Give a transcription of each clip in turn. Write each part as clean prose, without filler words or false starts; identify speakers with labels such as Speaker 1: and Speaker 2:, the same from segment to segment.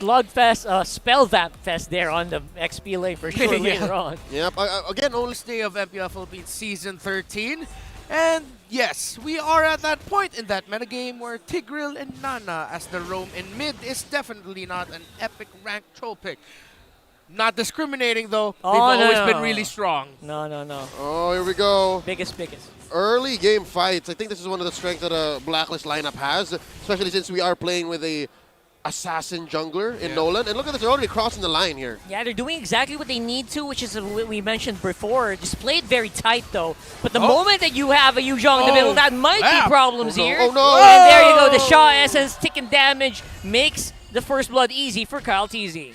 Speaker 1: slugfest, spell vamp fest there on the XP lane for sure later on.
Speaker 2: Yep. Again, only
Speaker 3: First day of MPL Philippines Season 13. And yes, we are at that point in that metagame where Tigreal and Nana as the roam in mid is definitely not an epic rank troll pick. Not discriminating though, they've always been really strong.
Speaker 1: No.
Speaker 2: Oh, here we go.
Speaker 1: Biggest.
Speaker 2: Early game fights. I think this is one of the strengths that a Blacklist lineup has, especially since we are playing with a assassin jungler in Nolan. And look at this, they're already crossing the line here.
Speaker 1: Yeah, they're doing exactly what they need to, which is what we mentioned before. Just play it very tight, though. But the moment that you have a Yuzhong in the middle, that might be problems here.
Speaker 2: Oh, no.
Speaker 1: And there you go. The Shaw Essence taking damage makes the first blood easy for Kyle TZ.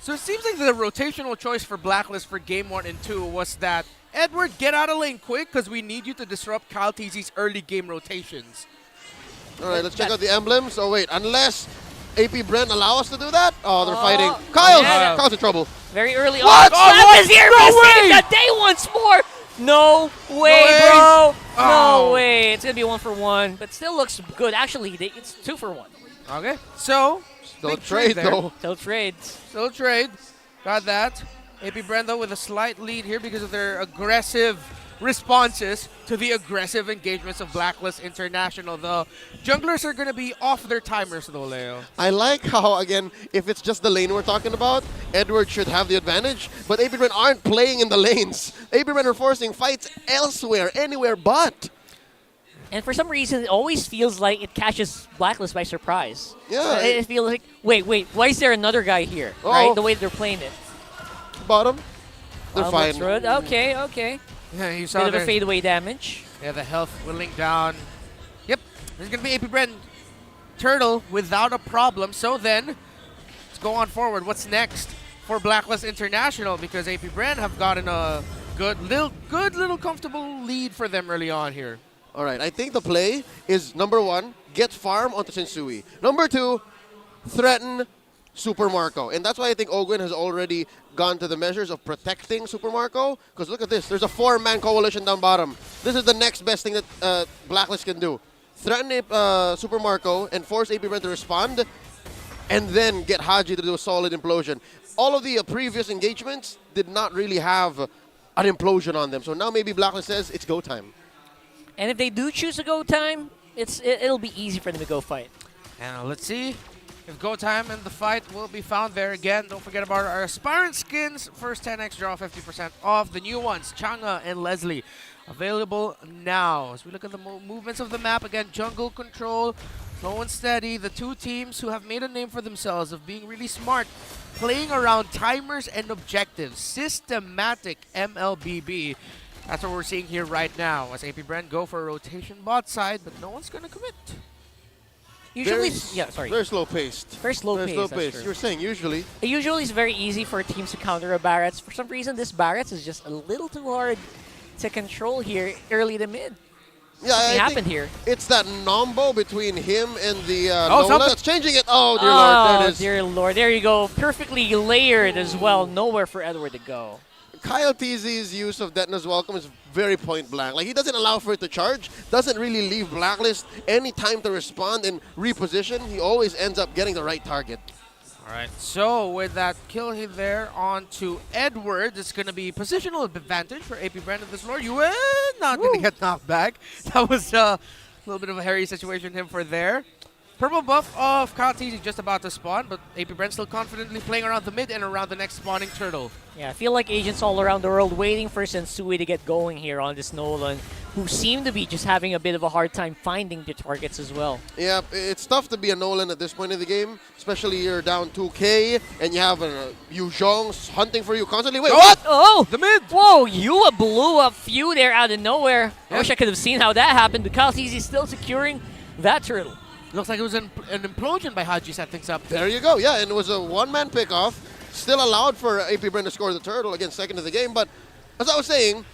Speaker 3: So it seems like the rotational choice for Blacklist for game 1 and 2 was that, Edward, get out of lane quick because we need you to disrupt Kyle TZ's early game rotations.
Speaker 2: All right, let's check out the emblems. Oh, wait, unless AP Bren allow us to do that? Oh, they're fighting. Kyle's in trouble.
Speaker 1: Very early on.
Speaker 2: What?
Speaker 1: Slap is here.
Speaker 3: No way!
Speaker 1: That day once more. No way, bro. No way. It's going to be 1 for 1, but still looks good. Actually, it's 2 for 1.
Speaker 3: Okay, so
Speaker 2: Still trade, though.
Speaker 1: Still trades.
Speaker 3: Still trade. Got that. AP Brendo with a slight lead here because of their aggressive responses to the aggressive engagements of Blacklist International. The junglers are going to be off their timers though, Leo.
Speaker 2: I like how, again, if it's just the lane we're talking about, Edward should have the advantage, but AP Bren aren't playing in the lanes. AP Bren are forcing fights elsewhere, anywhere but.
Speaker 1: And for some reason, it always feels like it catches Blacklist by surprise.
Speaker 2: Yeah.
Speaker 1: It feels like, wait, why is there another guy here? Right? The way they're playing it.
Speaker 2: Bottom. They're fine.
Speaker 1: Okay.
Speaker 3: Yeah, you saw
Speaker 1: Bit of a fadeaway damage.
Speaker 3: Yeah, the health whittling down. Yep, there's going to be AP Bren Turtle without a problem. So then, let's go on forward. What's next for Blacklist International? Because AP Bren have gotten a good little comfortable lead for them early on here.
Speaker 2: All right, I think the play is, number 1, get farm onto Sensui. Number 2, threaten Super Marco. And that's why I think Ogwin has already gone to the measures of protecting Super Marco. Because look at this, there's a 4-man coalition down bottom. This is the next best thing that Blacklist can do. Threaten Super Marco and force AP Bren to respond, and then get Haji to do a solid implosion. All of the previous engagements did not really have an implosion on them. So now maybe Blacklist says it's go time.
Speaker 1: And if they do choose a go time, it'll be easy for them to go fight.
Speaker 3: And let's see if go time and the fight will be found there again. Don't forget about our aspirant skins. First 10x draw 50% off. The new ones, Changa and Leslie, available now. As we look at the movements of the map, again, jungle control, slow and steady. The two teams who have made a name for themselves of being really smart, playing around timers and objectives. Systematic MLBB. That's what we're seeing here right now as AP Bren go for a rotation bot side, but no one's going to commit.
Speaker 1: Usually,
Speaker 2: Very slow paced.
Speaker 1: Very slow paced.
Speaker 2: You were saying usually.
Speaker 1: Usually it's very easy for teams to counter a Barret's. For some reason, this Barret's is just a little too hard to control here early to mid.
Speaker 2: Yeah,
Speaker 1: Something happened here.
Speaker 2: It's that nombo between him and the Nola that's changing it. Oh, dear Lord. There it is.
Speaker 1: Dear Lord. There you go. Perfectly layered as well. Nowhere for Edward to go.
Speaker 2: Kyle TZ's use of Detna's Welcome is very point blank. Like, he doesn't allow for it to charge, doesn't really leave Blacklist any time to respond and reposition. He always ends up getting the right target.
Speaker 3: All right, so with that kill hit there onto Edward, it's going to be positional advantage for AP Bren of this lore. You not going to get knocked back. That was a little bit of a hairy situation him for there. Purple buff of Kyle TZ just about to spawn, but AP Bren still confidently playing around the mid and around the next spawning turtle.
Speaker 1: Yeah, I feel like agents all around the world waiting for Sensui to get going here on this Nolan, who seem to be just having a bit of a hard time finding the targets as well.
Speaker 2: Yeah, it's tough to be a Nolan at this point in the game, especially you're down 2K and you have Yu Zhong hunting for you constantly. Wait, what?
Speaker 1: Oh!
Speaker 3: The mid!
Speaker 1: Whoa, Yua blew up few there out of nowhere. I wish I could have seen how that happened, but Kyle TZ still securing that turtle.
Speaker 3: Looks like it was an implosion by Haji set things up.
Speaker 2: There you go. Yeah, and it was a one-man pickoff. Still allowed for AP Bren to score the turtle, again, second of the game. But as I was saying,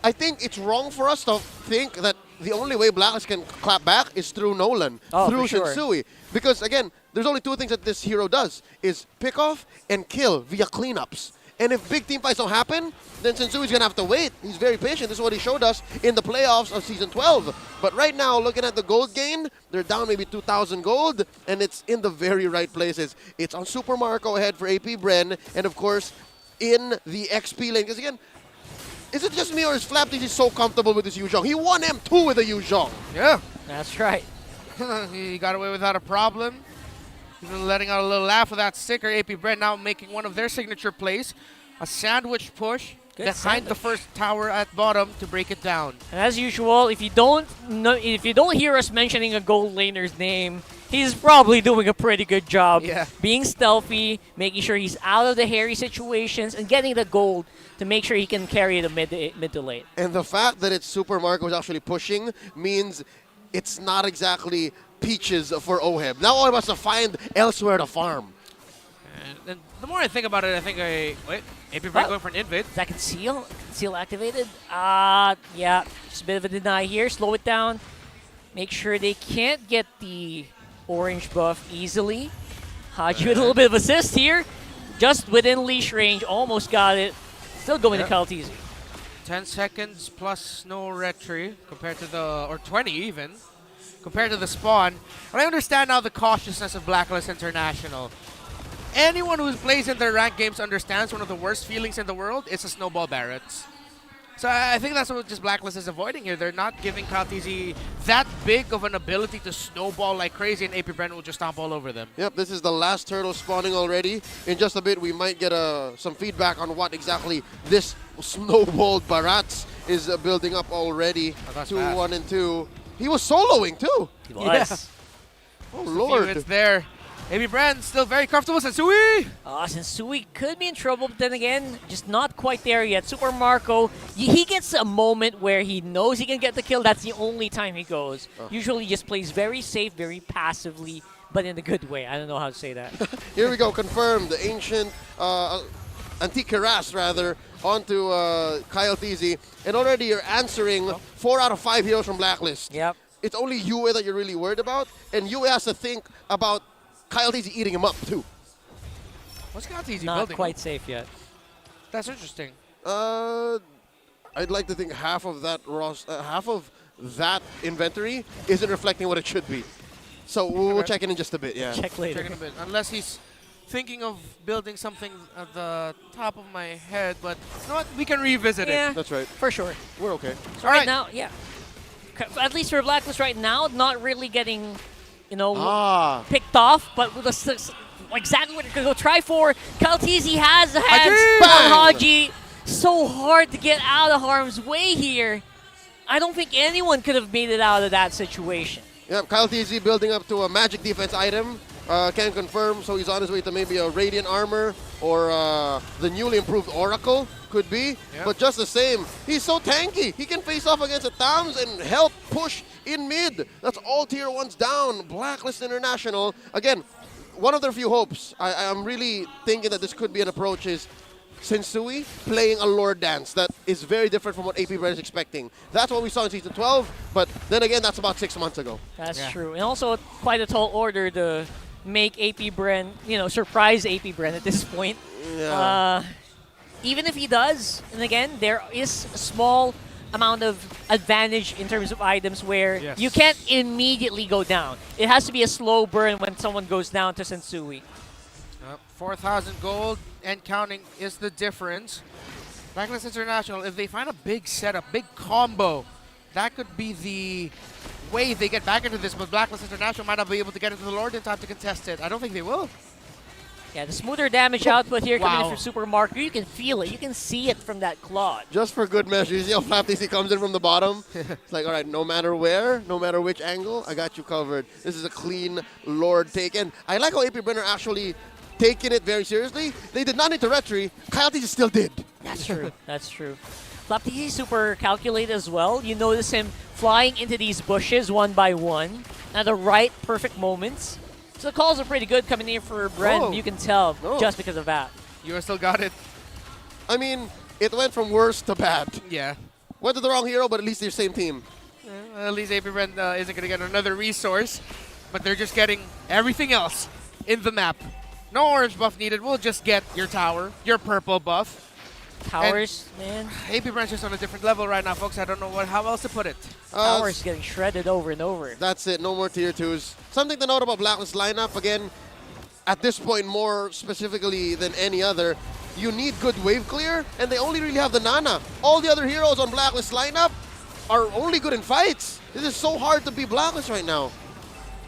Speaker 2: I think it's wrong for us to think that the only way Blacklist can clap back is through Nolan, through Sensui. Because, again, there's only two things that this hero does, is pick off and kill via cleanups. And if big team fights don't happen, then Sensui's going to have to wait. He's very patient. This is what he showed us in the playoffs of Season 12. But right now, looking at the gold gain, they're down maybe 2,000 gold, and it's in the very right places. It's on Super Marco ahead for AP Bren, and of course, in the XP lane. Because again, is it just me or is Flapdiz so comfortable with this Yuzhong? He won M2 with a Yuzhong.
Speaker 3: Yeah.
Speaker 1: That's right.
Speaker 3: He got away without a problem. Even letting out a little laugh with that sticker. AP Bren now making one of their signature plays. A sandwich push behind the first tower at bottom to break it down.
Speaker 1: And as usual, if you don't hear us mentioning a gold laner's name, he's probably doing a pretty good job.
Speaker 3: Yeah.
Speaker 1: Being stealthy, making sure he's out of the hairy situations, and getting the gold to make sure he can carry the mid to late.
Speaker 2: And the fact that it's Super Marco who's actually pushing means it's not exactly peaches for Oheb. Now Oheb has to find elsewhere to farm.
Speaker 3: And the more I think about it, I think wait, AP Bren going for an invade.
Speaker 1: Is that conceal? Conceal activated? Yeah. Just a bit of a deny here. Slow it down. Make sure they can't get the orange buff easily. Haji with a little bit of assist here. Just within leash range. Almost got it. Still going to Kaltizi.
Speaker 3: 10 seconds plus no retry compared to the, or 20 even, compared to the spawn. And I understand now the cautiousness of Blacklist International. Anyone who plays in their ranked games understands one of the worst feelings in the world is a snowball Barretts. So I think that's what just Blacklist is avoiding here. They're not giving Kaltizi that big of an ability to snowball like crazy, and AP Bren will just stomp all over them.
Speaker 2: Yep, this is the last turtle spawning already. In just a bit, we might get some feedback on what exactly this snowballed Barats is building up already.
Speaker 3: Oh,
Speaker 2: 2, 1, and 2. He was soloing too.
Speaker 1: He was.
Speaker 2: Oh,
Speaker 3: Just
Speaker 2: Lord.
Speaker 3: a few hits there. AP Bren still very comfortable. Sensui!
Speaker 1: Sensui could be in trouble, but then again, just not quite there yet. Super Marco, he gets a moment where he knows he can get the kill. That's the only time he goes. Usually just plays very safe, very passively, but in a good way. I don't know how to say that.
Speaker 2: Here we go, confirmed. The ancient, Antique Harass rather, onto Kyle Teasy. And already you're answering 4 out of 5 heroes from Blacklist.
Speaker 1: Yep.
Speaker 2: It's only Yue that you're really worried about, and Yue has to think about Kyle Teasy eating him up too.
Speaker 3: What's Kaltizi
Speaker 1: Not
Speaker 3: building?
Speaker 1: quite safe yet.
Speaker 3: That's interesting.
Speaker 2: I'd like to think half of that inventory isn't reflecting what it should be. So we'll check in just a bit. Yeah.
Speaker 1: Check later.
Speaker 3: Checking a bit. Unless he's thinking of building something at the top of my head, but you know what? We can revisit
Speaker 1: Yeah,
Speaker 3: it.
Speaker 2: That's right.
Speaker 1: for sure.
Speaker 2: We're okay.
Speaker 1: So right now, yeah. At least for Blacklist right now, not really getting, picked off, but with exactly what you're going to go try for. Kaltizi has the hands on Haji. So hard to get out of harm's way here. I don't think anyone could have made it out of that situation.
Speaker 2: Yep, Kyle TZ building up to a magic defense item. Can confirm, so he's on his way to maybe a Radiant Armor or the newly improved Oracle, could be.
Speaker 3: Yep.
Speaker 2: But just the same, he's so tanky. He can face off against the Tams and help push in mid. That's all tier 1s down. Blacklist International. Again, one of their few hopes, I'm really thinking that this could be an approach, is Sensui playing a Lord Dance that is very different from what AP Bren is expecting. That's what we saw in Season 12, but then again, that's about 6 months ago.
Speaker 1: That's true. And also quite a tall order to make AP Bren, surprise AP Bren at this point.
Speaker 2: Yeah.
Speaker 1: Even if he does, and again, there is a small amount of advantage in terms of items where you can't immediately go down. It has to be a slow burn when someone goes down to Sensui.
Speaker 3: 4,000 gold and counting is the difference. Blacklist International, if they find a big setup, big combo, that could be the way they get back into this, but Blacklist International might not be able to get into the Lord in time to contest it. I don't think they will.
Speaker 1: Yeah, the smoother damage output here coming in from Super Marco. You can feel it. You can see it from that Claude.
Speaker 2: Just for good measure, you see how Flap TC comes in from the bottom? It's like, all right, no matter where, no matter which angle, I got you covered. This is a clean Lord take. And I like how AP Brenner actually taking it very seriously. They did not need to retry. Kyle TC still did.
Speaker 1: That's true. That's true. Flapdiz is super calculated as well. You notice him flying into these bushes one by one at the right perfect moments. So the calls are pretty good coming in for Bren. You can tell just because of that.
Speaker 3: You still got it.
Speaker 2: I mean, it went from worse to bad.
Speaker 3: Yeah.
Speaker 2: Went to the wrong hero, but at least they're same team.
Speaker 3: At least AP Bren isn't going to get another resource, but they're just getting everything else in the map. No orange buff needed. We'll just get your tower, your purple buff.
Speaker 1: Towers, man.
Speaker 3: AP Branch is on a different level right now, folks. I don't know how else to put it.
Speaker 1: Towers getting shredded over and over.
Speaker 2: That's it. No more tier 2s. Something to note about Blacklist lineup, again, at this point more specifically than any other, you need good wave clear, and they only really have the Nana. All the other heroes on Blacklist lineup are only good in fights. This is so hard to be Blacklist right now.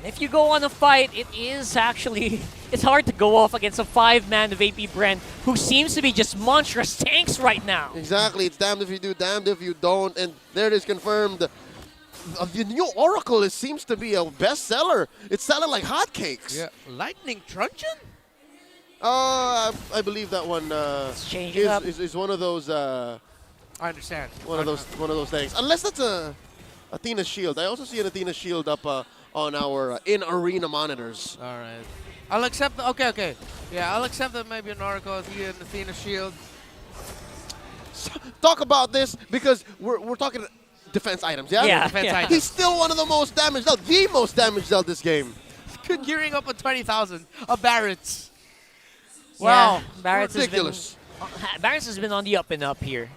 Speaker 1: If you go on a fight, it is actually, it's hard to go off against a 5-man of AP Bren, who seems to be just monstrous tanks right now.
Speaker 2: Exactly. It's damned if you do, damned if you don't, and there it is confirmed. The new Oracle seems to be a bestseller. It's selling like hotcakes.
Speaker 3: Yeah. Lightning Truncheon?
Speaker 2: I believe that one
Speaker 1: It's changing up.
Speaker 2: is one of those.
Speaker 3: I understand.
Speaker 2: One of those things. Unless that's a Athena Shield. I also see an Athena Shield up on our in-arena monitors.
Speaker 3: All right. I'll accept. Okay. Yeah, I'll accept that maybe an Oracle, Athena Shield.
Speaker 2: Talk about this because we're talking defense items. Yeah.
Speaker 1: Yeah.
Speaker 3: Defense items.
Speaker 2: He's still one of the most damaged dealt, the most damaged dealt this game.
Speaker 3: Gearing up at 20,000 of Barrett's.
Speaker 1: Wow.
Speaker 3: Wow.
Speaker 1: Barrett's
Speaker 2: Ridiculous.
Speaker 1: Barrett's has been on the up and up here.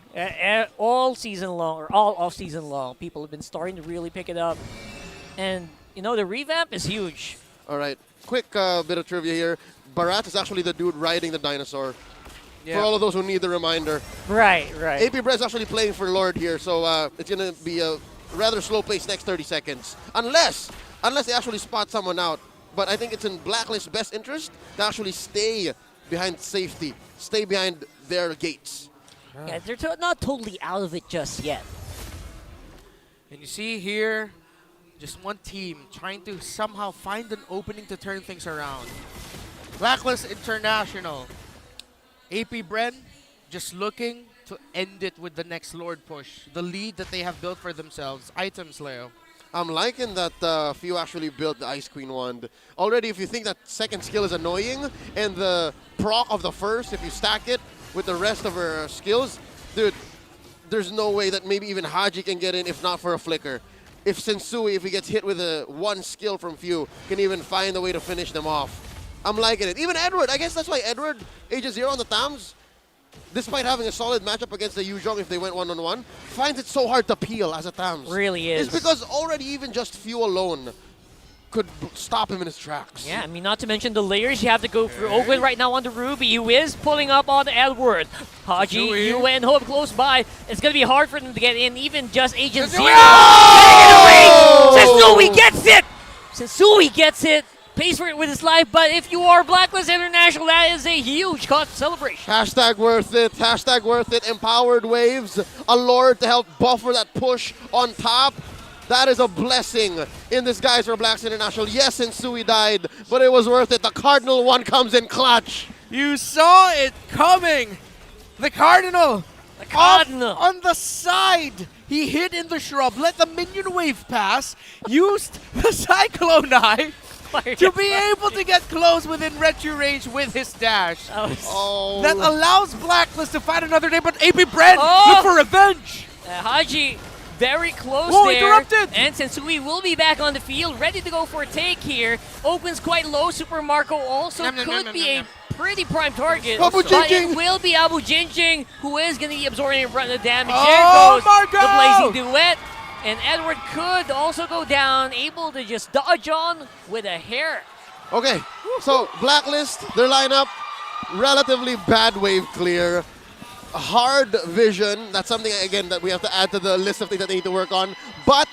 Speaker 1: All season long, or all off season long, people have been starting to really pick it up. And, you know, the revamp is huge.
Speaker 2: All right. Quick bit of trivia here. Barat is actually the dude riding the dinosaur.
Speaker 3: Yeah.
Speaker 2: For all of those who need the reminder.
Speaker 1: Right.
Speaker 2: AP Bren's actually playing for Lord here, so it's going to be a rather slow pace next 30 seconds. Unless they actually spot someone out. But I think it's in Blacklist's best interest to actually stay behind safety, stay behind their gates.
Speaker 1: Yeah, they're not totally out of it just yet.
Speaker 3: And you see here, just one team trying to somehow find an opening to turn things around. Blacklist International. AP Bren just looking to end it with the next Lord push. The lead that they have built for themselves. Items, Leo.
Speaker 2: I'm liking that Few actually built the Ice Queen wand. Already, if you think that second skill is annoying, and the proc of the first, if you stack it with the rest of her skills, dude, there's no way that maybe even Haji can get in if not for a flicker. If Sensui, if he gets hit with one skill from Few, can even find a way to finish them off. I'm liking it. Even Edward, I guess that's why Edward, Age of Zero on the Tams, despite having a solid matchup against the Yuzhong if they went one-on-one, finds it so hard to peel as a Tams.
Speaker 1: Really is.
Speaker 2: It's because already even just Few alone could stop him in his tracks.
Speaker 1: Yeah, I mean, not to mention the layers you have to go through. Ogun right now on the Ruby, who is pulling up on Edward. Haji, Yue, and Hope close by. It's going to be hard for them to get in, even just Agent Zero. Sensui gets it! Sensui gets it. Pays for it with his life, but if you are Blacklist International, that is a huge cause for celebration.
Speaker 2: Hashtag worth it. Hashtag worth it. Empowered waves. A Lord to help buffer that push on top. That is a blessing in disguise for Blacklist International. Yes, Sensui died, but it was worth it. The Cardinal one comes in clutch.
Speaker 3: You saw it coming. The Cardinal.
Speaker 1: The Cardinal.
Speaker 3: On the side. He hid in the shrub, let the minion wave pass, used the Cyclone Eye to be able to get close within retro range with his dash. That allows Blacklist to fight another day, but AP Bren, look for revenge.
Speaker 1: Haji very close there.
Speaker 3: Interrupted.
Speaker 1: And Sensui will be back on the field, ready to go for a take here. Open's quite low. Super Marco also could be a pretty prime target.
Speaker 2: Abu
Speaker 1: but
Speaker 2: Jinjing.
Speaker 1: it will be Abu Jinjing, who is going to be absorbing the damage.
Speaker 3: Oh,
Speaker 1: There goes
Speaker 3: Marco!
Speaker 1: the Blazing Duet. And Edward could also go down, able to just dodge on with a hair.
Speaker 2: Okay, so Blacklist, their lineup, relatively bad wave clear. Hard vision, that's something, again, that we have to add to the list of things that they need to work on. But,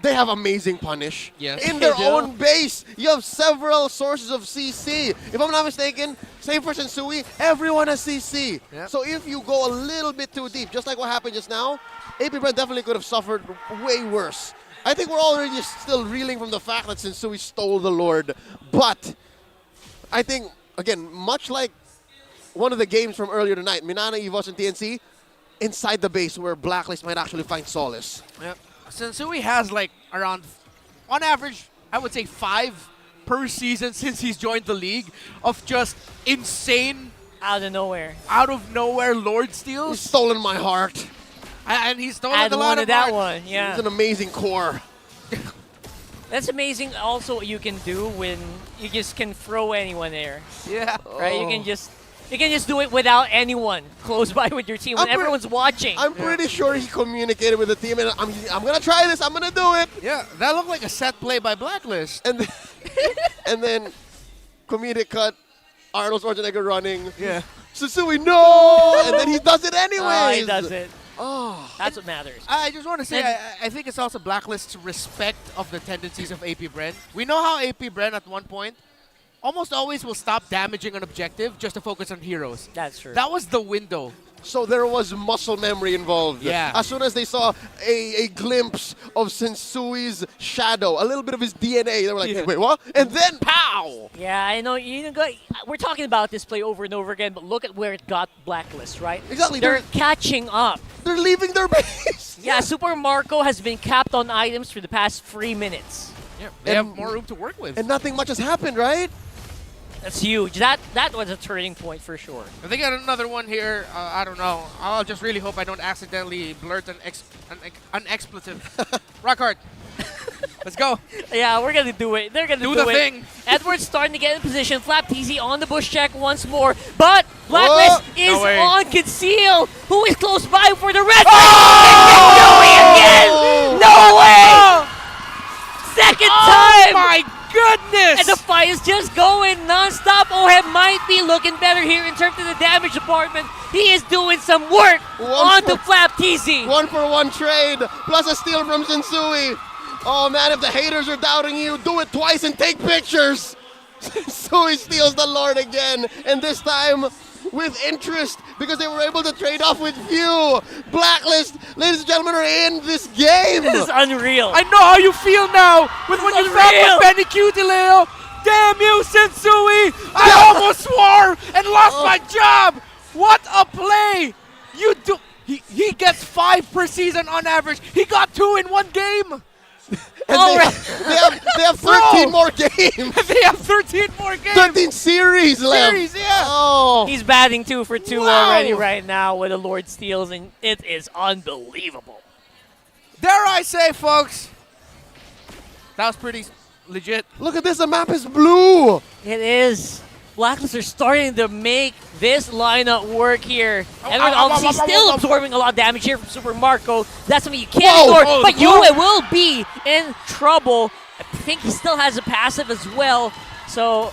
Speaker 2: they have amazing punish.
Speaker 3: Yes.
Speaker 2: In their own base, you have several sources of CC. If I'm not mistaken, same for Sensui, everyone has CC.
Speaker 3: Yep.
Speaker 2: So if you go a little bit too deep, just like what happened just now, AP Bren definitely could have suffered way worse. I think we're already still reeling from the fact that Sensui stole the Lord. But I think, again, much like one of the games from earlier tonight, Minana, EVOS, and TNC, inside the base where Blacklist might actually find solace.
Speaker 3: Yep. Sensui has like around, on average, I would say 5 per season since he's joined the league of just insane,
Speaker 1: Out of nowhere
Speaker 3: Lord steals.
Speaker 2: He's stolen my heart.
Speaker 3: And he's stolen
Speaker 1: I
Speaker 3: a lot
Speaker 1: wanted
Speaker 3: of
Speaker 1: that
Speaker 3: heart.
Speaker 1: one, yeah.
Speaker 2: He's an amazing core.
Speaker 1: That's amazing also what you can do when you just can throw anyone there.
Speaker 3: Yeah.
Speaker 1: Right? You can just do it without anyone close by with your team when everyone's watching.
Speaker 2: I'm pretty sure he communicated with the team, and I'm gonna try this. I'm gonna do it.
Speaker 3: Yeah, that looked like a set play by Blacklist.
Speaker 2: And then, and then comedic cut. Arnold Schwarzenegger running.
Speaker 3: Yeah.
Speaker 2: Susui, no! And then he does it anyways.
Speaker 1: He does it.
Speaker 2: Oh.
Speaker 1: That's what matters.
Speaker 3: I just want to say, I think it's also Blacklist's respect of the tendencies of AP Bren. We know how AP Bren at one point almost always will stop damaging an objective just to focus on heroes.
Speaker 1: That's true.
Speaker 3: That was the window.
Speaker 2: So there was muscle memory involved.
Speaker 3: Yeah.
Speaker 2: As soon as they saw a glimpse of Sensui's shadow, a little bit of his DNA, they were like,
Speaker 3: Yeah.
Speaker 2: wait, what? And then pow!
Speaker 1: Yeah, I know. We're talking about this play over and over again, but look at where it got Blacklist, right?
Speaker 2: Exactly.
Speaker 1: They're catching up.
Speaker 2: They're leaving their base.
Speaker 1: Yeah, Super Marco has been capped on items for the past 3 minutes.
Speaker 3: Yeah, they have more room to work with.
Speaker 2: And nothing much has happened, right?
Speaker 1: That's huge. That was a turning point for sure.
Speaker 3: If they get another one here, I don't know. I'll just really hope I don't accidentally blurt an expletive. Rock hard. Let's go.
Speaker 1: Yeah, we're gonna do it. They're gonna do
Speaker 3: the
Speaker 1: it.
Speaker 3: thing.
Speaker 1: Edward's starting to get in position. Flap TZ on the bush check once more, but Blacklist is
Speaker 3: No way.
Speaker 1: on conceal. Who is close by for the red?
Speaker 3: Oh!
Speaker 1: Again. No way! Second time.
Speaker 3: Oh my goodness!
Speaker 1: And the fight is just going non-stop. Ohem might be looking better here in terms of the damage department. He is doing some work onto Flap TZ.
Speaker 2: 1-for-1 trade, plus a steal from Sensui. Oh man, if the haters are doubting you, do it twice and take pictures. Sensui steals the Lord again, and this time with interest because they were able to trade off with few. Blacklist, ladies and gentlemen, are in this game.
Speaker 1: This is unreal.
Speaker 3: I know how you feel now with what you felt
Speaker 1: unreal.
Speaker 3: with Benny Cutileo. Damn you, Sensui! I almost swore and lost my job. What a play! You do. He gets 5 per season on average. He got 2 in 1 game.
Speaker 2: And they have 13 more games.
Speaker 3: They have 13 more games.
Speaker 2: 13 series left.
Speaker 3: Series, yeah.
Speaker 2: Oh.
Speaker 1: He's batting 2 for 2
Speaker 3: Wow.
Speaker 1: already right now with the Lord steals, and it is unbelievable.
Speaker 3: Dare I say, folks, that was pretty legit.
Speaker 2: Look at this, the map is blue.
Speaker 1: It is. Blacklist are starting to make this lineup work here. Edward obviously still absorbing a lot of damage here from Super Marco. That's something you can't ignore. But Yue will be in trouble. I think he still has a passive as well. So,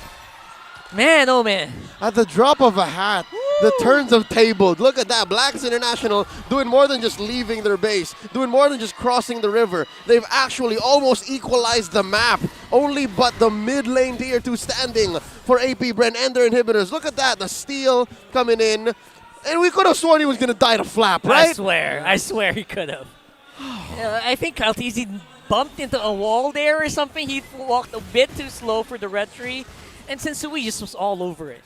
Speaker 1: man, oh man.
Speaker 2: At the drop of a hat, the turns have tabled. Look at that. Blacks International doing more than just leaving their base, doing more than just crossing the river. They've actually almost equalized the map. Only but the mid lane tier 2 standing for AP Bren and their inhibitors. Look at that. The steal coming in. And we could have sworn he was going to die to Flap, right?
Speaker 1: I swear he could have. I think Kaltizi bumped into a wall there or something. He walked a bit too slow for the red tree. And Sensui just was all over it.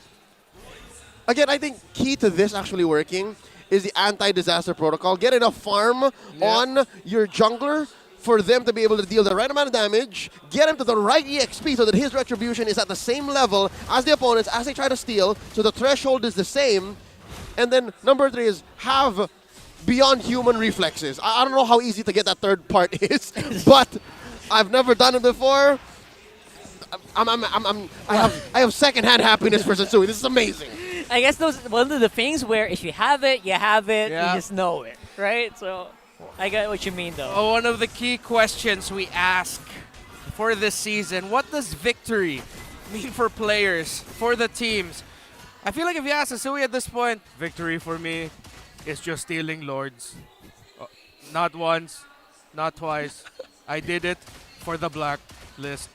Speaker 2: Again, I think key to this actually working is the anti-disaster protocol. Get enough farm on your jungler for them to be able to deal the right amount of damage, get him to the right EXP so that his retribution is at the same level as the opponents as they try to steal, so the threshold is the same. And then number 3 is have beyond human reflexes. I don't know how easy to get that third part is, but I've never done it before. I have secondhand happiness for Sensui. This is amazing.
Speaker 1: I guess those one of the things where if you have it, you have it.
Speaker 3: Yeah.
Speaker 1: You just know it, right? So I get what you mean, though.
Speaker 3: Oh, one of the key questions we ask for this season, what does victory mean for players, for the teams? I feel like if you ask Sensui at this point, victory for me is just stealing Lords. Not once, not twice. I did it for the Blacklist.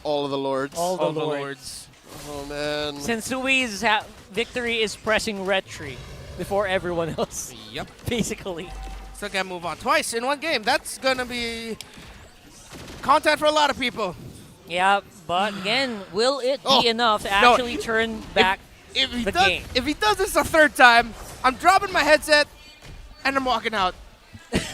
Speaker 2: All of the lords.
Speaker 1: All
Speaker 3: All
Speaker 1: the
Speaker 3: the
Speaker 1: Lords.
Speaker 3: Lords.
Speaker 2: Oh, man.
Speaker 1: Sensui's victory is pressing red tree before everyone else,
Speaker 3: Yep.
Speaker 1: basically.
Speaker 3: Still can't move on twice in 1 game. That's gonna be content for a lot of people.
Speaker 1: Yeah, but again, will it
Speaker 2: Oh.
Speaker 1: be enough to
Speaker 3: No,
Speaker 1: actually turn back
Speaker 3: If he
Speaker 1: the
Speaker 3: does,
Speaker 1: game?
Speaker 3: if he does this a 3rd time, I'm dropping my headset and I'm walking out.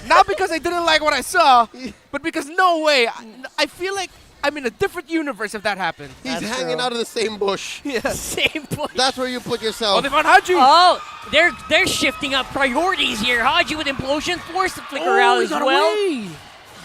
Speaker 3: Not because I didn't like what I saw, but because no way. I feel like I'm in a different universe if that happened.
Speaker 2: He's
Speaker 1: That's
Speaker 2: hanging
Speaker 1: true.
Speaker 2: out of the same bush.
Speaker 3: Yeah.
Speaker 1: Same point.
Speaker 2: That's where you put
Speaker 3: Oh,
Speaker 2: yourself.
Speaker 3: they found Haji.
Speaker 1: Oh, they're shifting up priorities here. Haji with implosion forced to flicker out as
Speaker 3: he got
Speaker 1: well.
Speaker 3: away.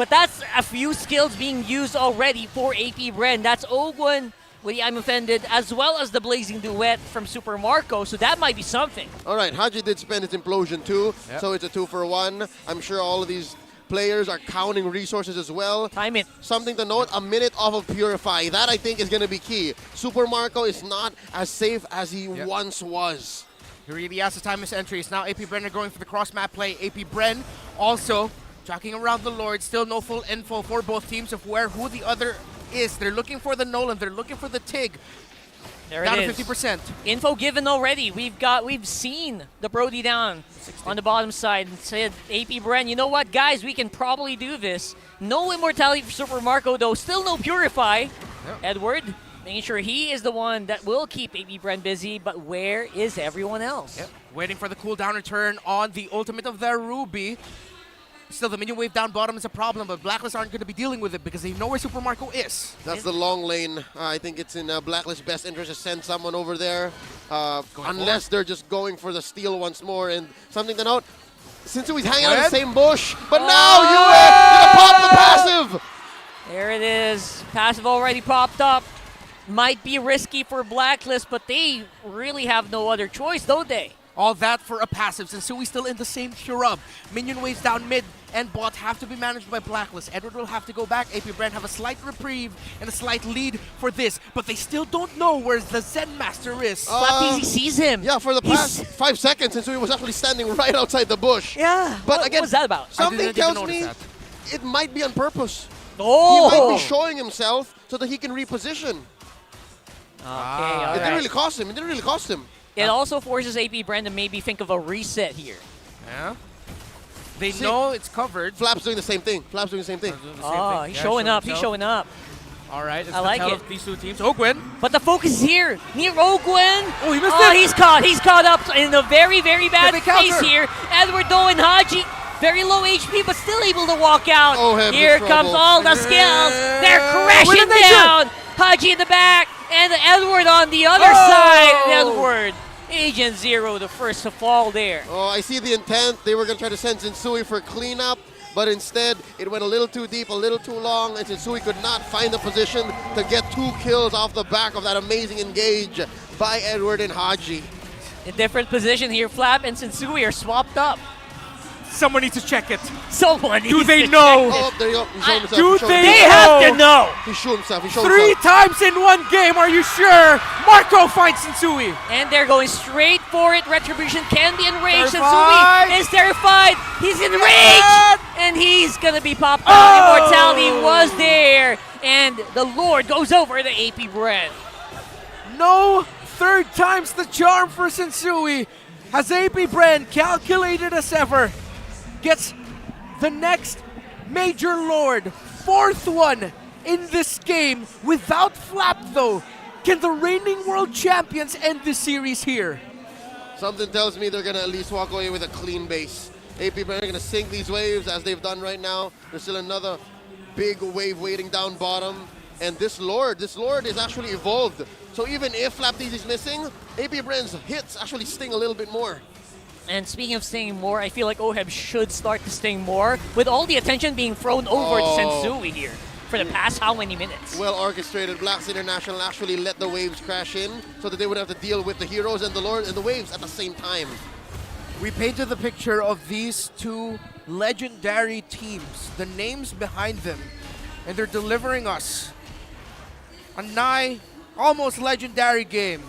Speaker 1: But that's a few skills being used already for AP Bren. That's Ogwen with the I'm Offended, as well as the Blazing Duet from Super Marco, so that might be something.
Speaker 2: All right, Haji did spend his implosion too,
Speaker 3: Yep.
Speaker 2: so it's a 2-for-1. I'm sure all of these players are counting resources as well.
Speaker 1: Time it.
Speaker 2: Something to note, a minute off of Purify. That I think is going to be key. Super Marco is not as safe as he once was.
Speaker 3: He really has to time his entries. Now AP Bren are going for the cross-map play. AP Bren also tracking around the Lord. Still no full info for both teams of who the other is. They're looking for the Nolan. They're looking for the Tig.
Speaker 1: There
Speaker 3: Down
Speaker 1: it
Speaker 3: to
Speaker 1: is.
Speaker 3: 50%.
Speaker 1: Info given already. We've seen the Brody down
Speaker 3: 60.
Speaker 1: on the bottom side and said, AP Bren, you know what, guys, we can probably do this. No immortality for Super Marco, though. Still no Purify. Edward, making sure he is the one that will keep AP Bren busy, but where is everyone else?
Speaker 3: Yep. Waiting for the cooldown return on the ultimate of their Ruby. Still, the minion wave down bottom is a problem, but Blacklist aren't going to be dealing with it because they know where Super Marco is.
Speaker 2: That's the long lane. I think it's in Blacklist's best interest to send someone over there, unless they're just going for the steal once more. And something to note, since he's hanging out in the same bush, but now gonna pop the passive.
Speaker 1: There it is. Passive already popped up. Might be risky for Blacklist, but they really have no other choice, don't they?
Speaker 3: All that for a passive. Sensui's still in the same Curub. Minion waves down mid and bot have to be managed by Blacklist. Edward will have to go back. AP Bren have a slight reprieve and a slight lead for this, but they still don't know where the Zen Master is.
Speaker 1: Flapteasy sees him.
Speaker 2: Yeah, for the past 5 seconds, since he was actually standing right outside the bush.
Speaker 1: Yeah.
Speaker 2: But
Speaker 1: what
Speaker 2: again,
Speaker 1: was that about?
Speaker 2: Something
Speaker 3: didn't even
Speaker 2: tells
Speaker 3: notice
Speaker 2: me
Speaker 3: that.
Speaker 2: it might be on purpose. He
Speaker 1: Oh!
Speaker 2: might be showing himself so that he can reposition.
Speaker 1: Okay, all
Speaker 2: It didn't
Speaker 1: right.
Speaker 2: really cost him. It didn't really cost him.
Speaker 1: It also forces AP Bren to maybe think of a reset here.
Speaker 3: Yeah. They
Speaker 2: See-
Speaker 3: know it's covered.
Speaker 2: Flap's doing the same thing. Flap's doing the same thing.
Speaker 1: Oh, he's showing up. He's showing up.
Speaker 3: All right, it's
Speaker 1: I
Speaker 3: the
Speaker 1: like
Speaker 3: tell
Speaker 1: it.
Speaker 3: of these two teams. Ogwen.
Speaker 1: But the focus is here. Near Ogwen.
Speaker 3: Oh, he missed
Speaker 1: Oh,
Speaker 3: it.
Speaker 1: he's caught. He's caught up in a very, very bad
Speaker 3: Heavy
Speaker 1: space
Speaker 3: counter.
Speaker 1: here. Edward Doe and Haji, very low HP, but still able to walk out.
Speaker 2: Oh, heavy
Speaker 1: Here
Speaker 2: trouble.
Speaker 1: comes all the skills. They're
Speaker 3: Win
Speaker 1: crashing
Speaker 3: the nation.
Speaker 1: down. Haji in the back, and Edward on the other
Speaker 3: Oh.
Speaker 1: side. Edward, Agent Zero, the first to fall there.
Speaker 2: Oh, I see the intent. They were going to try to send Zinsui for cleanup, but instead it went a little too deep, a little too long, and Zinsui could not find the position to get 2 kills off the back of that amazing engage by Edward and Haji.
Speaker 1: In different position here, Flap and Sensui are swapped up.
Speaker 3: Someone needs to check it.
Speaker 1: Someone
Speaker 3: Do
Speaker 1: needs
Speaker 3: they
Speaker 1: to
Speaker 3: know?
Speaker 1: check it.
Speaker 2: Oh, there you go. He showed himself.
Speaker 3: do
Speaker 2: He showed
Speaker 3: they-
Speaker 1: They
Speaker 2: himself.
Speaker 1: have to
Speaker 3: Oh.
Speaker 1: know.
Speaker 2: He showed himself. He showed
Speaker 3: 3
Speaker 2: himself.
Speaker 3: times in one game, are you sure? Marco finds Sensui.
Speaker 1: And they're going straight for it. Retribution can be enraged.
Speaker 3: Terrified.
Speaker 1: Sensui is terrified. He's enraged.
Speaker 3: Yes.
Speaker 1: And he's going to be popped out.
Speaker 3: Oh.
Speaker 1: Immortality was there. And the Lord goes over to AP Bren.
Speaker 3: No third time's the charm for Sensui. Has AP Bren calculated as ever. Gets the next Major Lord. 4th one in this game without Flap though. Can the reigning world champions end this series here?
Speaker 2: Something tells me they're going to at least walk away with a clean base. AP are going to sink these waves as they've done right now. There's still another big wave waiting down bottom. And this Lord is actually evolved. So even if Flapteasy is missing, AP Bren's hits actually sting a little bit more.
Speaker 1: And speaking of stinging more, I feel like Oheb should start to sting more with all the attention being thrown over to Sensui here for the past how many minutes?
Speaker 2: Well orchestrated. Blacks International actually let the waves crash in so that they would have to deal with the heroes and the Lord and the waves at the same time.
Speaker 3: We painted the picture of these two legendary teams, the names behind them, and they're delivering us a nigh, almost legendary game.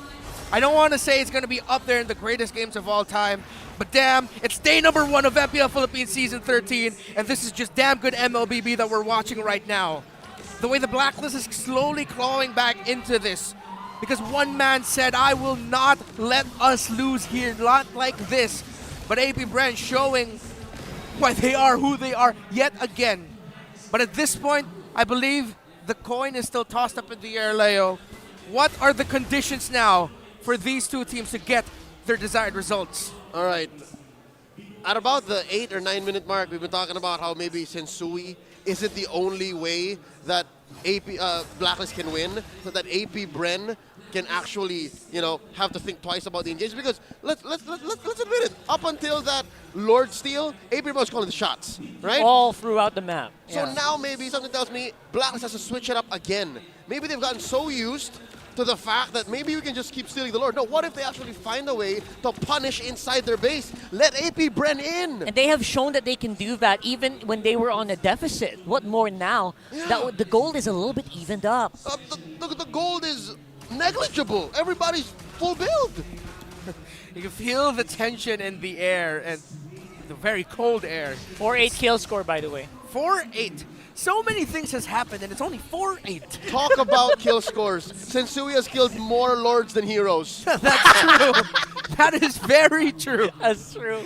Speaker 3: I don't want to say it's going to be up there in the greatest games of all time, but damn, it's day number 1 of MPL Philippines Season 13, and this is just damn good MLBB that we're watching right now. The way the Blacklist is slowly clawing back into this, because one man said, I will not let us lose here, not like this. But AP Bren showing why they are who they are yet again. But at this point, I believe the coin is still tossed up in the air, Leo. What are the conditions now for these two teams to get their desired results?
Speaker 2: All right. At about the 8 or 9 minute mark, we've been talking about how maybe Sensui isn't the only way that Blacklist can win, so that AP Bren can actually, have to think twice about the engagement. Because let's admit it, up until that Lord steal, Apbr was calling the shots, right?
Speaker 1: All throughout the map.
Speaker 2: So now maybe something tells me Blacklist has to switch it up again. Maybe they've gotten so used to the fact that maybe we can just keep stealing the Lord. No, what if they actually find a way to punish inside their base? Let AP Bren in.
Speaker 1: And they have shown that they can do that even when they were on a deficit. What more now?
Speaker 2: Yeah.
Speaker 1: That the gold is a little bit evened up.
Speaker 2: The gold is negligible. Everybody's full build.
Speaker 3: You can feel the tension in the air and the very cold air.
Speaker 1: 4-8 kill score, by the way.
Speaker 3: 4-8. So many things has happened, and it's only 4-8.
Speaker 2: Talk about kill scores. Sensui has killed more lords than heroes.
Speaker 3: That's true. That is very true.
Speaker 1: That's true.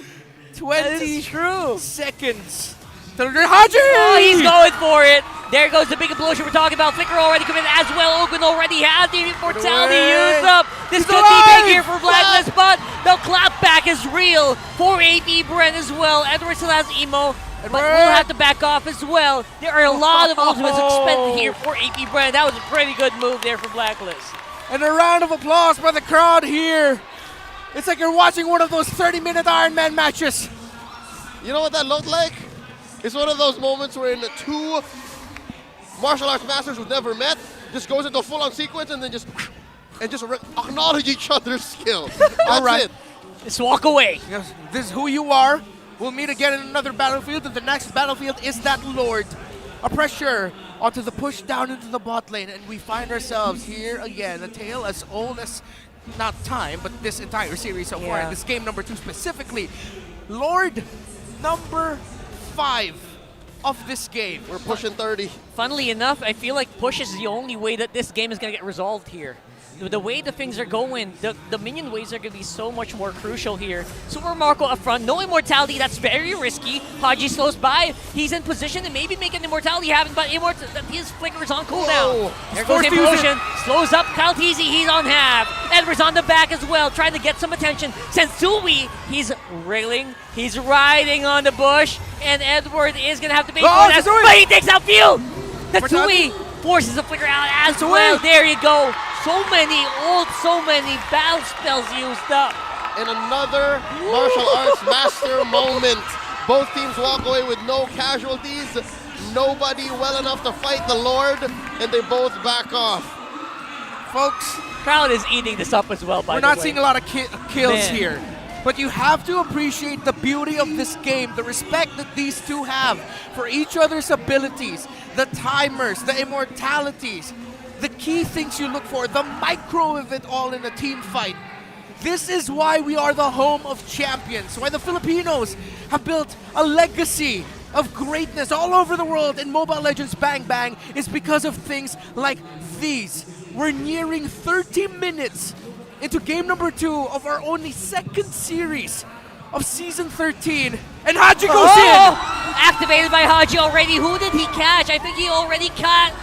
Speaker 3: 20
Speaker 1: true.
Speaker 3: seconds. Haji!
Speaker 1: Oh, he's going for it. There goes the big explosion we're talking about. Flicker already committed as well. Ogun already has the immortality used up. This could be big here for Blacklist, but the clapback is real for AP Bren as well. Edward still has emo, but we'll have to back off as well. There are a lot of ultimates expended here for AP Bren. That was a pretty good move there for Blacklist.
Speaker 3: And a round of applause by the crowd here. It's like you're watching one of those 30-minute Iron Man matches.
Speaker 2: You know what that looked like? It's one of those moments where the two martial arts masters who've never met just goes into a full-on sequence and then just acknowledge each other's skill. That's
Speaker 3: right.
Speaker 2: it.
Speaker 1: Just walk away.
Speaker 3: Yes, this is who you are. We'll meet again in another battlefield, and the next battlefield is that Lord. A pressure onto the push down into the bot lane, and we find ourselves here again. A tale as old as, not time, but this entire series so far, and this game number 2 specifically. Lord number 5 of this game.
Speaker 2: We're pushing 30.
Speaker 1: Funnily enough, I feel like push is the only way that this game is going to get resolved here. The way the things are going, the minion waves are going to be so much more crucial here. Super Marco up front, no immortality, that's very risky. Haji slows by, he's in position to maybe make an immortality happen, but his flicker is on cooldown. There goes the implosion, slows up Kaltizi, he's on half. Edward's on the back as well, trying to get some attention. Sensui, he's railing, he's riding on the bush, and Edward is going to have to pay for that, but he takes out Fuel! Sensui forces the flicker out as well, there you go. So many battle spells used up.
Speaker 2: And another martial arts master moment. Both teams walk away with no casualties. Nobody well enough to fight the Lord, and they both back off.
Speaker 3: Folks,
Speaker 1: crowd is eating this up as well, by the way.
Speaker 3: We're not seeing a lot of kills here. But you have to appreciate the beauty of this game, the respect that these two have for each other's abilities, the timers, the immortalities, the key things you look for, the micro of it all in a team fight. This is why we are the home of champions, why the Filipinos have built a legacy of greatness all over the world in Mobile Legends Bang Bang is because of things like these. We're nearing 30 minutes into game number 2 of our only second series of Season 13, and Haji goes in!
Speaker 1: Activated by Haji already. Who did he catch? I think he already caught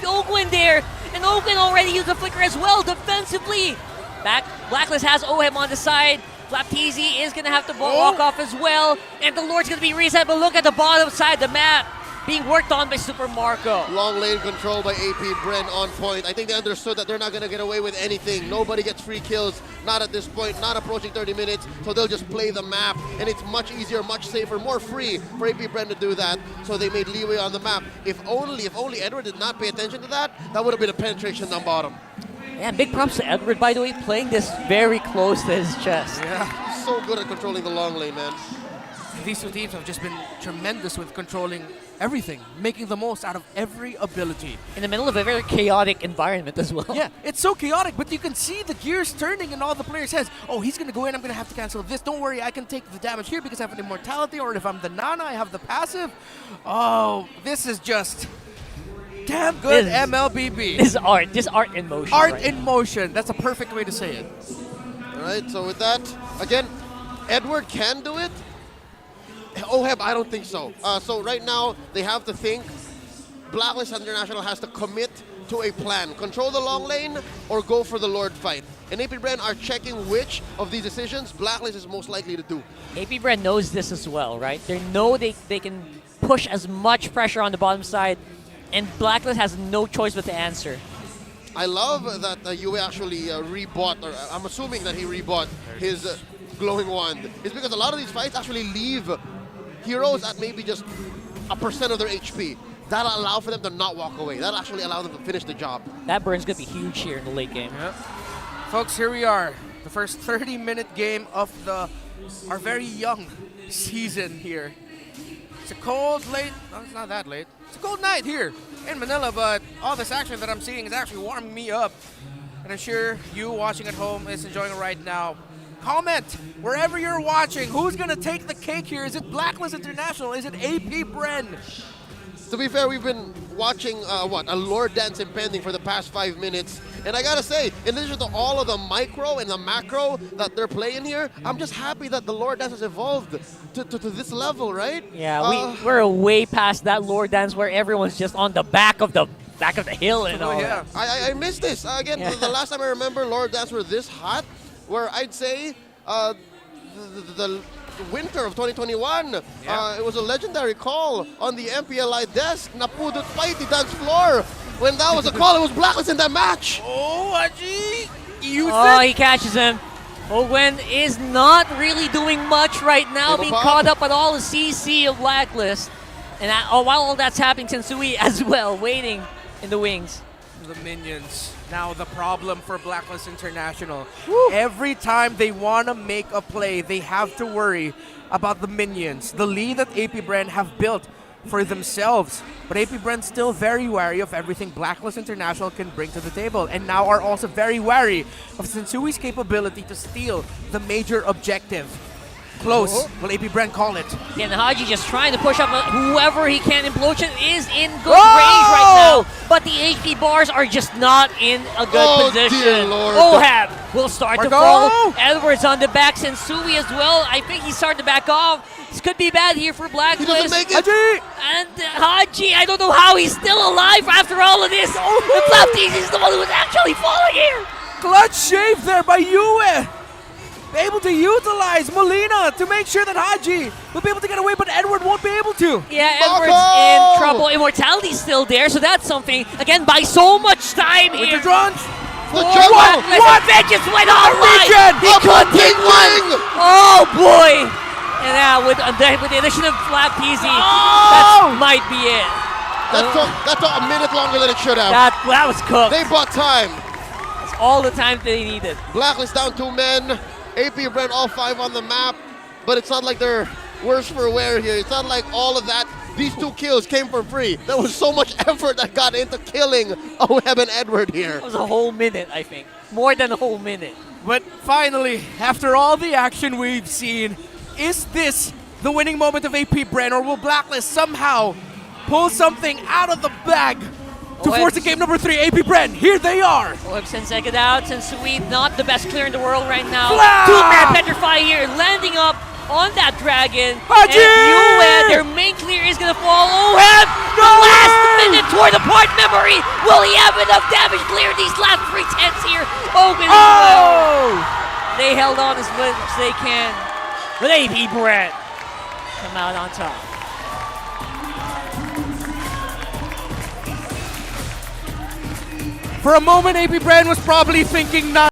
Speaker 1: Ogun there. And Ogun already used a flicker as well defensively. Blacklist has Ohem on the side. Flapteezy is going to have to walk off as well. And the Lord's going to be reset, but look at the bottom side of the map being worked on by Super Marco.
Speaker 2: Long lane control by AP Bren on point. I think they understood that they're not going to get away with anything. Nobody gets free kills, not at this point, not approaching 30 minutes, so they'll just play the map, and it's much easier, much safer, more free for AP Bren to do that, so they made leeway on the map. If only Edward did not pay attention to that, that would have been a penetration down bottom.
Speaker 1: Yeah, big props to Edward, by the way, playing this very close to his chest.
Speaker 2: Yeah, he's so good at controlling the long lane, man.
Speaker 3: These two teams have just been tremendous with controlling everything, making the most out of every ability.
Speaker 1: In the middle of a very chaotic environment as well.
Speaker 3: Yeah, it's so chaotic, but you can see the gears turning in all the players' heads. Oh, he's going to go in, I'm going to have to cancel this. Don't worry, I can take the damage here because I have an immortality, or if I'm the Nana, I have the passive. Oh, this is just damn good MLBB.
Speaker 1: This is art. This art in motion.
Speaker 3: Art in motion. That's a perfect way to say it.
Speaker 2: All right, so with that, again, Edward can do it. Oheb, I don't think so. So right now, they have to think. Blacklist International has to commit to a plan. Control the long lane or go for the Lord fight. And AP Bren are checking which of these decisions Blacklist is most likely to do.
Speaker 1: AP Bren knows this as well, right? They know they can push as much pressure on the bottom side, and Blacklist has no choice but to answer.
Speaker 2: I love that Yue actually rebought, or I'm assuming that he rebought his glowing wand. It's because a lot of these fights actually leave heroes at maybe just a % of their HP. That'll allow for them to not walk away. That'll actually allow them to finish the job.
Speaker 1: That burn's going to be huge here in the late game.
Speaker 3: Yep. Folks, here we are. The first 30-minute game of our very young season here. It's a cold, late, no, it's not that late. It's a cold night here in Manila, but all this action that I'm seeing is actually warming me up. And I'm sure you watching at home is enjoying it right now. Comment wherever you're watching. Who's going to take the cake here? Is it Blacklist International? Is it AP Bren?
Speaker 2: To be fair, we've been watching a Lord Dance impending for the past 5 minutes. And I gotta say, in addition to all of the micro and the macro that they're playing here, I'm just happy that the Lord Dance has evolved to this level, right?
Speaker 1: Yeah, we're way past that Lord Dance where everyone's just on the back of the hill and all
Speaker 2: yeah. I missed this. Again,
Speaker 1: Yeah.
Speaker 2: the last time I remember Lord Dance were this hot, where I'd say the winter of 2021, it was a legendary call on the MPLI desk. Napudot fight the dance floor. When that was a call, it was Blacklist in that match.
Speaker 3: Oh, Haji!
Speaker 1: He catches him. Ogwen is not really doing much right now, being caught up on all the CC of Blacklist. And while all that's happening, Tensui as well, waiting in the wings.
Speaker 3: The minions. Now the problem for Blacklist International.
Speaker 1: Woo.
Speaker 3: Every time they want to make a play, they have to worry about the minions. The lead that AP Bren have built for themselves. But AP Bren's still very wary of everything Blacklist International can bring to the table. And now are also very wary of Sensui's capability to steal the major objective. Close. Will AP Bren call it?
Speaker 1: And Haji just trying to push up whoever he can. Implosion is in good range right now, but the HP bars are just not in a good position.
Speaker 2: Dear Lord.
Speaker 1: Ohab will start to fall. Edwards on the back. Sensui as well. I think he's starting to back off. This could be bad here for Blacklist.
Speaker 2: He doesn't make it.
Speaker 3: Haji!
Speaker 1: And Haji, I don't know how he's still alive after all of this. The Blacklist is the one who's actually falling here.
Speaker 3: Clutch shave there by Yue. Able to utilize Molina to make sure that Haji will be able to get away, but Edward won't be able to.
Speaker 1: Yeah, Edward's in trouble. Immortality's still there, so that's something. Again, by so much time
Speaker 3: With
Speaker 1: here.
Speaker 3: the drones.
Speaker 1: What? Vengeance went online. He couldn't hit one. Oh boy! And now with the addition of Flap Peasy, that might be it.
Speaker 2: That took a minute longer than it should have.
Speaker 1: That was cooked.
Speaker 2: They bought time.
Speaker 1: That's all the time they needed.
Speaker 2: Blacklist down 2 men. AP Bren all 5 on the map, but it's not like they're worse for wear here. It's not like all of that. These 2 kills came for free. There was so much effort that got into killing Oheb and Edward here.
Speaker 1: It was a whole minute, I think. More than a whole minute.
Speaker 3: But finally, after all the action we've seen, is this the winning moment of AP Bren, or will Blacklist somehow pull something out of the bag to force the game number 3? AP Bren, here they are.
Speaker 1: Oheb sends second out. Sensui, not the best clear in the world right now.
Speaker 3: Flash!
Speaker 1: 2-man Petrify here, landing up on that dragon.
Speaker 3: Haji!
Speaker 1: And Yue, their main clear is going to fall. Oheb, the last minute toward the part memory. Will he have enough damage clear these last 3 tenths here? Ogwen as well. They held on as much as they can. But AP Bren come out on top.
Speaker 3: For a moment, AP Bren was probably thinking not.